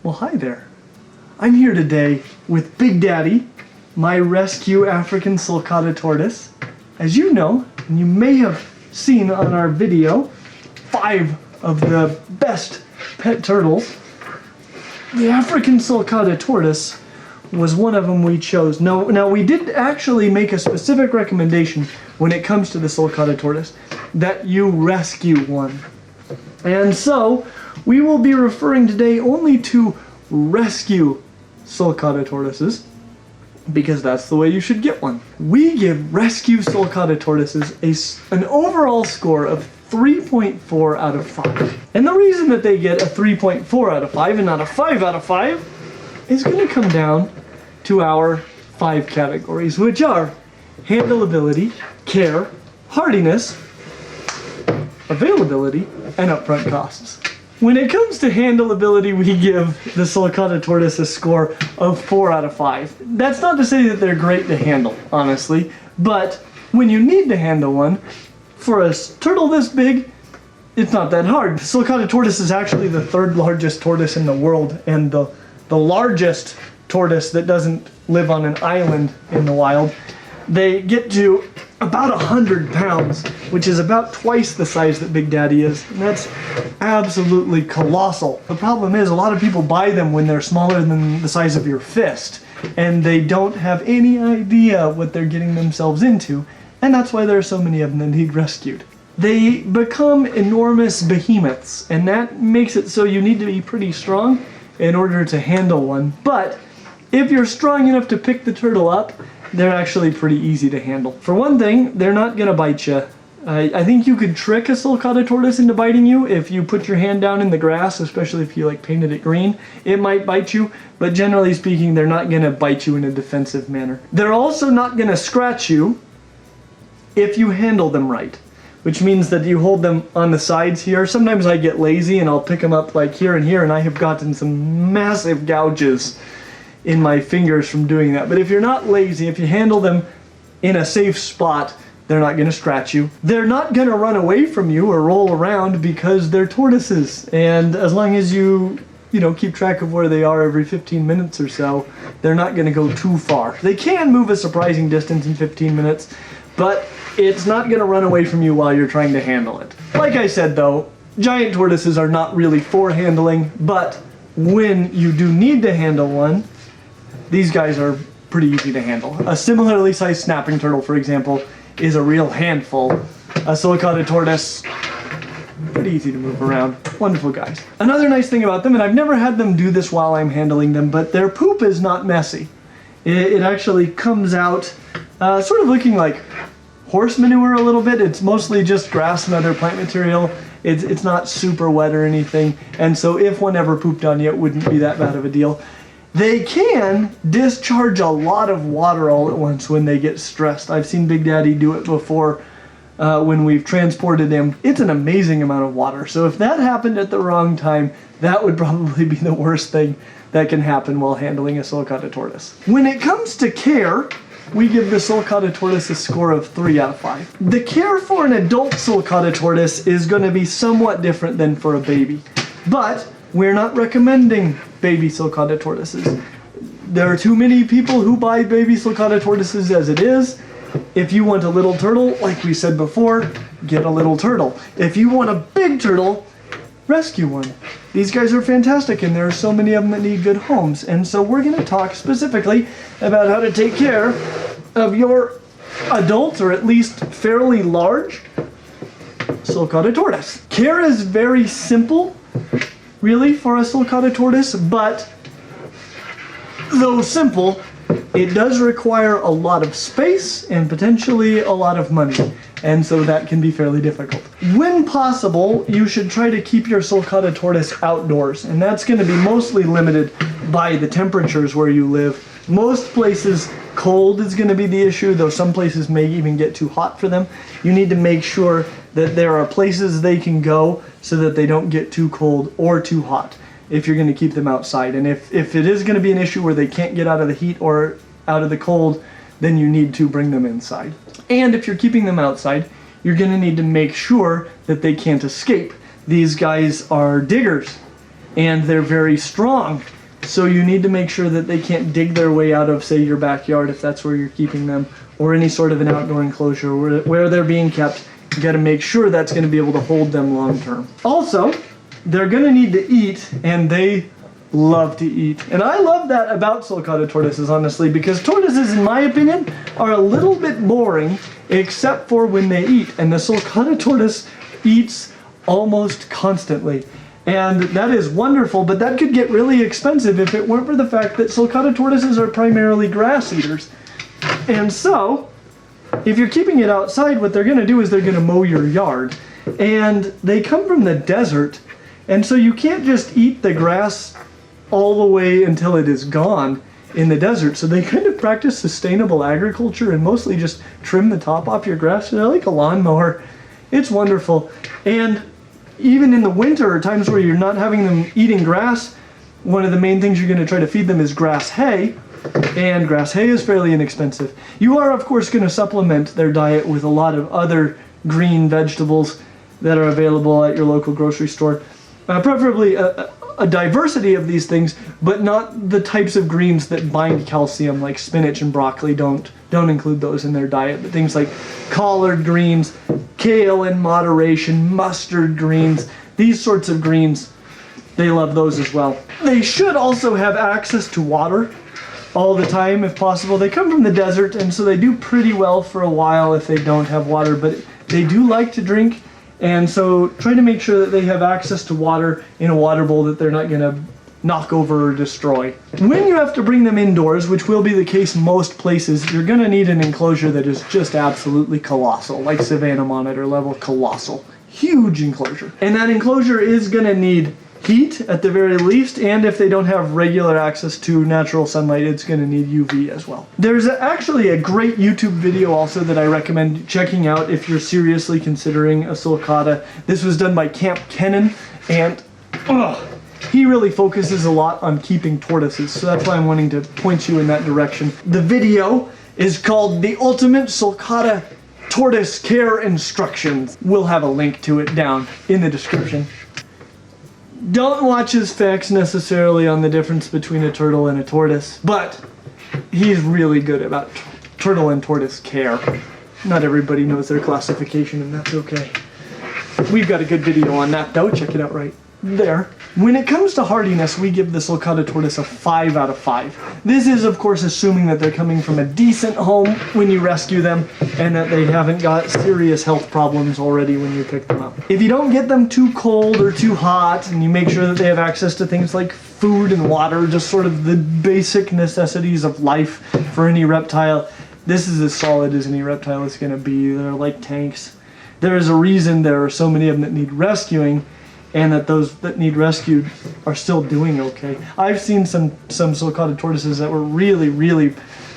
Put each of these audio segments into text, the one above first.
Well, hi there. I'm here today with Big Daddy, my rescue African Sulcata tortoise. As you know, and you may have seen on our video, 5 of the best pet turtles. The African Sulcata tortoise was one of them we chose. Now we did actually make a specific recommendation when it comes to the Sulcata tortoise, that you rescue one. And so, we will be referring today only to rescue Sulcata tortoises, because that's the way you should get one. We give rescue Sulcata tortoises an overall score of 3.4 out of 5. And the reason that they get a 3.4 out of 5 and not a 5 out of 5 is going to come down to our 5 categories, which are handleability, care, hardiness, availability, and upfront costs. When it comes to handleability, we give the Sulcata tortoise a score of 4 out of 5. That's not to say that they're great to handle, honestly, but when you need to handle one, for a turtle this big, it's not that hard. The Sulcata tortoise is actually the 3rd largest tortoise in the world, and the largest tortoise that doesn't live on an island in the wild. They get to about 100 pounds, which is about twice the size that Big Daddy is. And that's absolutely colossal. The problem is a lot of people buy them when they're smaller than the size of your fist, and they don't have any idea what they're getting themselves into, and that's why there are so many of them that need rescued. They become enormous behemoths, and that makes it so you need to be pretty strong in order to handle one. But if you're strong enough to pick the turtle up, they're actually pretty easy to handle. For one thing, they're not gonna bite you. I think you could trick a Sulcata tortoise into biting you if you put your hand down in the grass, especially if you like painted it green. It might bite you, but generally speaking, they're not gonna bite you in a defensive manner. They're also not gonna scratch you if you handle them right, which means that you hold them on the sides here. Sometimes I get lazy and I'll pick them up like here and here, and I have gotten some massive gouges in my fingers from doing that. But if you're not lazy, if you handle them in a safe spot, they're not going to scratch you. They're not going to run away from you or roll around because they're tortoises. And as long as you keep track of where they are every 15 minutes or so, they're not going to go too far. They can move a surprising distance in 15 minutes, but it's not going to run away from you while you're trying to handle it. Like I said though, giant tortoises are not really for handling, but when you do need to handle one, these guys are pretty easy to handle. A similarly sized snapping turtle, for example, is a real handful. A Sulcata tortoise, pretty easy to move around. Wonderful guys. Another nice thing about them, and I've never had them do this while I'm handling them, but their poop is not messy. It actually comes out sort of looking like horse manure a little bit. It's mostly just grass and other plant material. It's not super wet or anything, and so if one ever pooped on you, it wouldn't be that bad of a deal. They can discharge a lot of water all at once when they get stressed. I've seen Big Daddy do it before when we've transported him. It's an amazing amount of water. So if that happened at the wrong time, that would probably be the worst thing that can happen while handling a Sulcata tortoise. When it comes to care, we give the Sulcata tortoise a score of 3 out of 5. The care for an adult Sulcata tortoise is going to be somewhat different than for a baby. But we're not recommending baby Sulcata tortoises. There are too many people who buy baby Sulcata tortoises as it is. If you want a little turtle, like we said before, get a little turtle. If you want a big turtle, rescue one. These guys are fantastic, and there are so many of them that need good homes. And so we're going to talk specifically about how to take care of your adult, or at least fairly large, Sulcata tortoise. Care is very simple, really, for a Sulcata tortoise, but though simple, it does require a lot of space and potentially a lot of money, and so that can be fairly difficult. When possible, you should try to keep your Sulcata tortoise outdoors, and that's going to be mostly limited by the temperatures where you live. Most places, cold is going to be the issue, though some places may even get too hot for them. You need to make sure that there are places they can go so that they don't get too cold or too hot if you're going to keep them outside. And if it is going to be an issue where they can't get out of the heat or out of the cold, then you need to bring them inside. And if you're keeping them outside, you're going to need to make sure that they can't escape. These guys are diggers. and they're very strong. So you need to make sure that they can't dig their way out of, say, your backyard if that's where you're keeping them, or any sort of an outdoor enclosure where they're being kept. You got to make sure that's going to be able to hold them long term. Also, they're going to need to eat, and they love to eat. And I love that about Sulcata tortoises, honestly, because tortoises, in my opinion, are a little bit boring, except for when they eat. And the Sulcata tortoise eats almost constantly. And that is wonderful, but that could get really expensive if it weren't for the fact that Sulcata tortoises are primarily grass eaters. And so, if you're keeping it outside, what they're going to do is they're going to mow your yard. And they come from the desert, and so you can't just eat the grass all the way until it is gone in the desert. So they kind of practice sustainable agriculture and mostly just trim the top off your grass. They're like a lawnmower. It's wonderful. And even in the winter, or times where you're not having them eating grass, one of the main things you're going to try to feed them is grass hay. And grass hay is fairly inexpensive. You are, of course, going to supplement their diet with a lot of other green vegetables that are available at your local grocery store. Preferably a diversity of these things, but not the types of greens that bind calcium, like spinach and broccoli. Don't include those in their diet. But things like collard greens, kale in moderation, mustard greens, these sorts of greens, they love those as well. They should also have access to water all the time if possible. They come from the desert, and so they do pretty well for a while if they don't have water, but they do like to drink. And so try to make sure that they have access to water in a water bowl that they're not going to knock over or destroy. When you have to bring them indoors, which will be the case most places, you're going to need an enclosure that is just absolutely colossal, like Savannah monitor level colossal. Huge enclosure. And that enclosure is going to need heat at the very least, and if they don't have regular access to natural sunlight, it's going to need UV as well. There's actually a great YouTube video also that I recommend checking out if you're seriously considering a sulcata. This was done by Kamp Kenan, and he really focuses a lot on keeping tortoises, so that's why I'm wanting to point you in that direction. The video is called The Ultimate Sulcata Tortoise Care Instructions. We'll have a link to it down in the description. Don't watch his facts necessarily on the difference between a turtle and a tortoise, but he's really good about turtle and tortoise care. Not everybody knows their classification, and that's okay. We've got a good video on that though, check it out right there. When it comes to hardiness, we give the Sulcata tortoise a 5 out of 5. This is, of course, assuming that they're coming from a decent home when you rescue them and that they haven't got serious health problems already when you pick them up. If you don't get them too cold or too hot, and you make sure that they have access to things like food and water, just sort of the basic necessities of life for any reptile, this is as solid as any reptile is going to be. They're like tanks. There is a reason there are so many of them that need rescuing, and that those that need rescued are still doing okay. I've seen some Sulcata tortoises that were really, really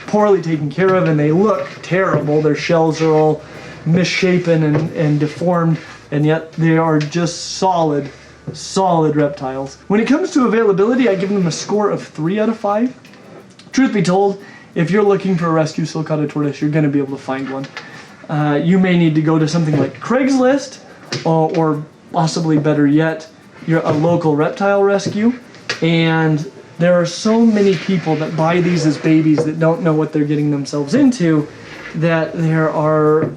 poorly taken care of, and they look terrible. Their shells are all misshapen and deformed, and yet they are just solid reptiles. When it comes to availability, I give them a score of 3 out of 5. Truth be told, if you're looking for a rescue Sulcata tortoise, you're going to be able to find one. You may need to go to something like Craigslist, or possibly better yet, you're a local reptile rescue, and there are so many people that buy these as babies that don't know what they're getting themselves into, that there are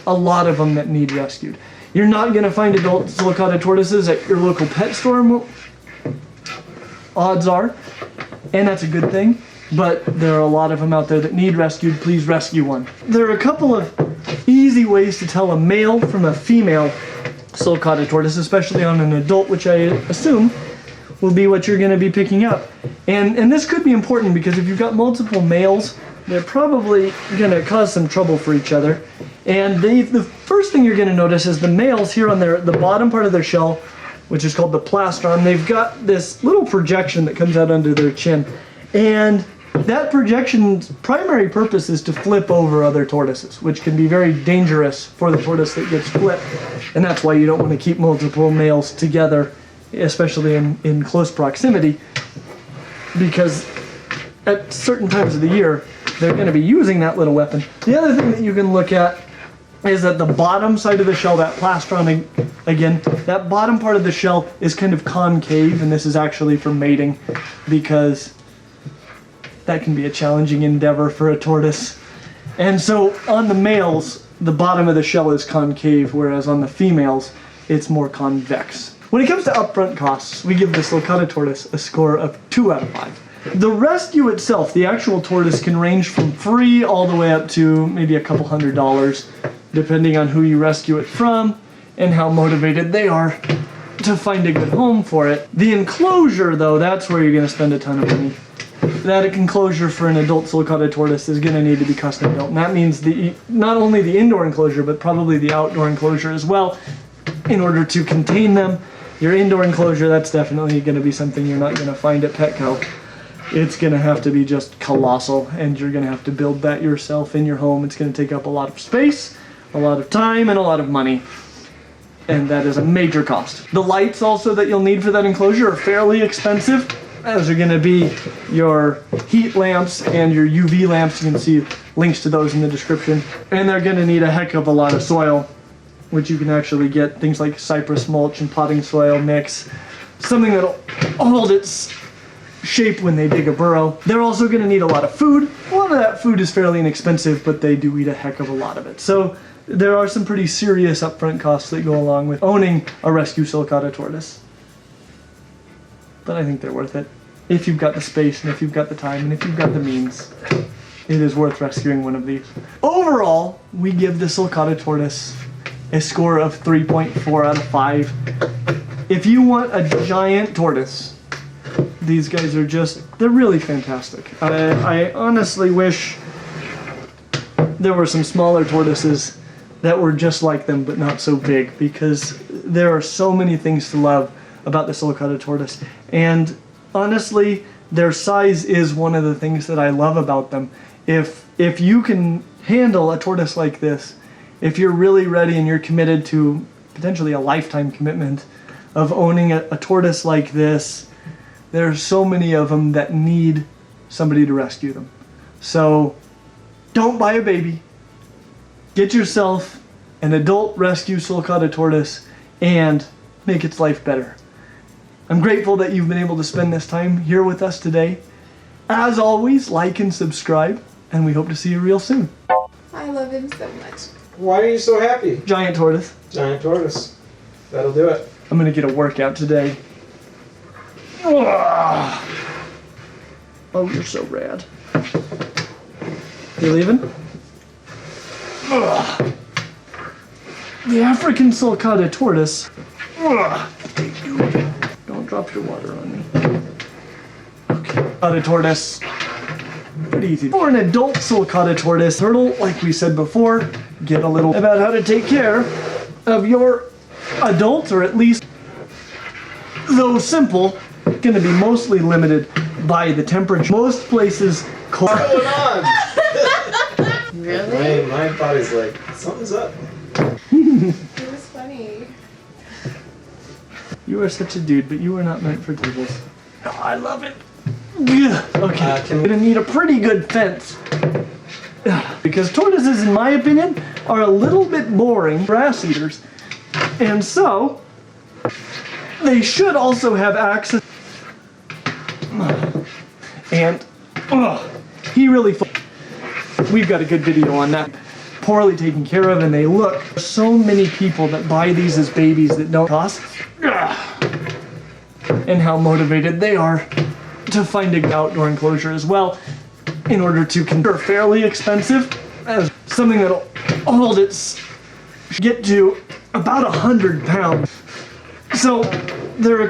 a lot of them that need rescued. You're not going to find adult Sulcata tortoises at your local pet store, odds are, and that's a good thing, but there are a lot of them out there that need rescued. Please rescue one. There are a couple of easy ways to tell a male from a female Sulcata tortoise, especially on an adult, which I assume will be what you're going to be picking up. And this could be important because if you've got multiple males, they're probably going to cause some trouble for each other. And the first thing you're going to notice is the males here on the bottom part of their shell, which is called the plastron, they've got this little projection that comes out under their chin. And that projection's primary purpose is to flip over other tortoises, which can be very dangerous for the tortoise that gets flipped. And that's why you don't want to keep multiple males together, especially in close proximity, because at certain times of the year, they're going to be using that little weapon. The other thing that you can look at is that the bottom side of the shell, that plastron again, that bottom part of the shell is kind of concave, and this is actually for mating because that can be a challenging endeavor for a tortoise. And so on the males, the bottom of the shell is concave, whereas on the females, it's more convex. When it comes to upfront costs, we give the Sulcata tortoise a score of 2 out of 5. The rescue itself, the actual tortoise, can range from free all the way up to maybe a couple $100s, depending on who you rescue it from and how motivated they are to find a good home for it. The enclosure, though, that's where you're going to spend a ton of money. That enclosure for an adult Sulcata tortoise is going to need to be custom built. And that means not only the indoor enclosure, but probably the outdoor enclosure as well, in order to contain them. Your indoor enclosure, that's definitely going to be something you're not going to find at Petco. It's going to have to be just colossal, and you're going to have to build that yourself in your home. It's going to take up a lot of space, a lot of time, and a lot of money. And that is a major cost. The lights also that you'll need for that enclosure are fairly expensive, as are going to be your heat lamps and your UV lamps. You can see links to those in the description. And they're going to need a heck of a lot of soil, which you can actually get things like cypress mulch and potting soil mix, something that'll hold its shape when they dig a burrow. They're also going to need a lot of food. A lot of that food is fairly inexpensive, but they do eat a heck of a lot of it. So there are some pretty serious upfront costs that go along with owning a rescue Sulcata tortoise. But I think they're worth it. If you've got the space, and if you've got the time, and if you've got the means, it is worth rescuing one of these. Overall, we give the Sulcata tortoise a score of 3.4 out of 5. If you want a giant tortoise, these guys are they're really fantastic. I honestly wish there were some smaller tortoises that were just like them, but not so big, because there are so many things to love about the Sulcata tortoise. And honestly, their size is one of the things that I love about them. If you can handle a tortoise like this, if you're really ready and you're committed to potentially a lifetime commitment of owning a tortoise like this, there are so many of them that need somebody to rescue them. So don't buy a baby. Get yourself an adult rescue Sulcata tortoise and make its life better. I'm grateful that you've been able to spend this time here with us today. As always, like and subscribe, and we hope to see you real soon. I love him so much. Why are you so happy? Giant tortoise. Giant tortoise. That'll do it. I'm gonna get a workout today. Oh, you're so rad. You leaving? The African Sulcata tortoise. Don't drop your water on me. Okay. Sulcata tortoise. Pretty easy. For an adult Sulcata tortoise turtle, like we said before, get a little about how to take care of your adult, or at least, though simple, going to be mostly limited by the temperature. Most places cold. What's going on? Really? My body's like, something's up. It was funny. You are such a dude, but you are not meant for tables. Oh, I love it. Okay, I'm gonna need a pretty good fence. Because tortoises, in my opinion, are a little bit boring grass eaters. And so, they should also have access. And, he really, we've got a good video on that. Poorly taken care of, and they look. So many people that buy these as babies that don't cost. And how motivated they are to find an outdoor enclosure as well, in order to consider fairly expensive, as something that'll hold its get to about 100 pounds. So they're